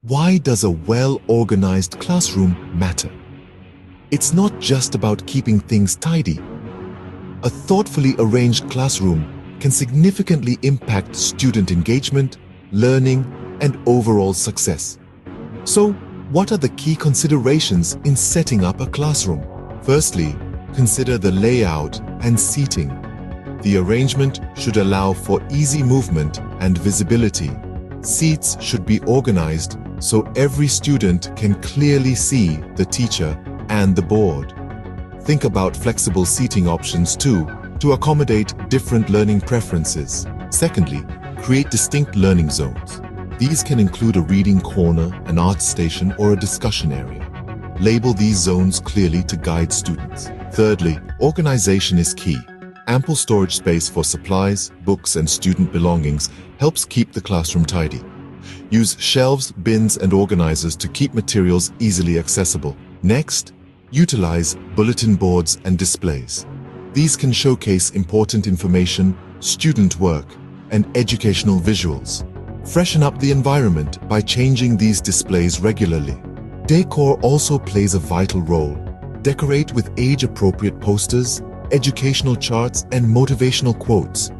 Why does a well-organized classroom matter? It's not just about keeping things tidy. A thoughtfully arranged classroom can significantly impact student engagement, learning, and overall success. So, what are the key considerations in setting up a classroom? Firstly, consider the layout and seating. The arrangement should allow for easy movement and visibility. Seats should be organized so every student can clearly see the teacher and the board. Think about flexible seating options too, to accommodate different learning preferences. Secondly, create distinct learning zones. These can include a reading corner, an art station, or a discussion area. Label these zones clearly to guide students. Thirdly, organization is key. Ample storage space for supplies, books, and student belongings helps keep the classroom tidy. Use shelves, bins, and organizers to keep materials easily accessible. Next, utilize bulletin boards and displays. These can showcase important information, student work, and educational visuals. Freshen up the environment by changing these displays regularly. Decor also plays a vital role. Decorate with age-appropriate posters, educational charts, and motivational quotes.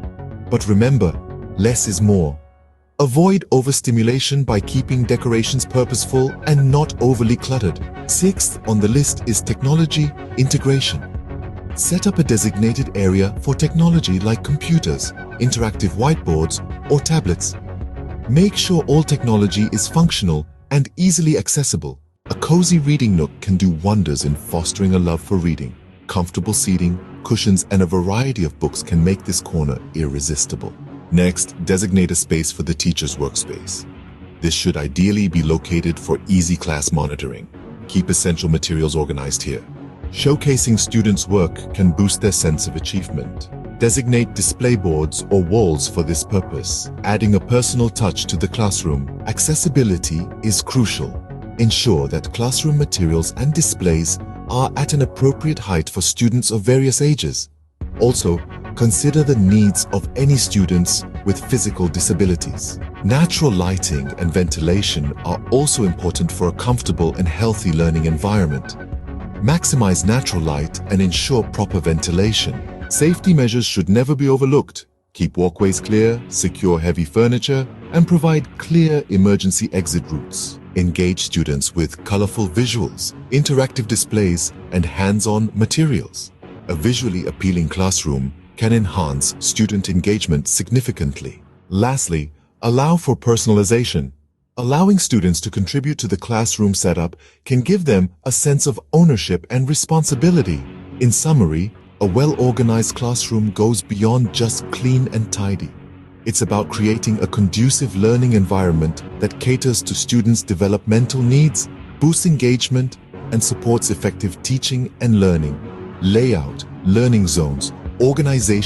But remember, less is more. Avoid overstimulation by keeping decorations purposeful and not overly cluttered. Sixth on the list is technology integration. Set up a designated area for technology like computers, interactive whiteboards, or tablets. Make sure all technology is functional and easily accessible. A cozy reading nook can do wonders in fostering a love for reading. Comfortable seating, cushions, and a variety of books can make this corner irresistible. Next, designate a space for the teacher's workspace. This should ideally be located for easy class monitoring. Keep essential materials organized here. Showcasing students' work can boost their sense of achievement. Designate display boards or walls for this purpose, adding a personal touch to the classroom. Accessibility is crucial. Ensure that classroom materials and displays are at an appropriate height for students of various ages. Also, consider the needs of any students with physical disabilities. Natural lighting and ventilation are also important for a comfortable and healthy learning environment. Maximize natural light and ensure proper ventilation. Safety measures should never be overlooked. Keep walkways clear, secure heavy furniture, and provide clear emergency exit routes. Engage students with colorful visuals, interactive displays, and hands-on materials. A visually appealing classroom can enhance student engagement significantly. Lastly, allow for personalization. Allowing students to contribute to the classroom setup can give them a sense of ownership and responsibility. In summary, a well-organized classroom goes beyond just clean and tidy. It's about creating a conducive learning environment that caters to students' developmental needs, boosts engagement, and supports effective teaching and learning. Layout, learning zones, organization,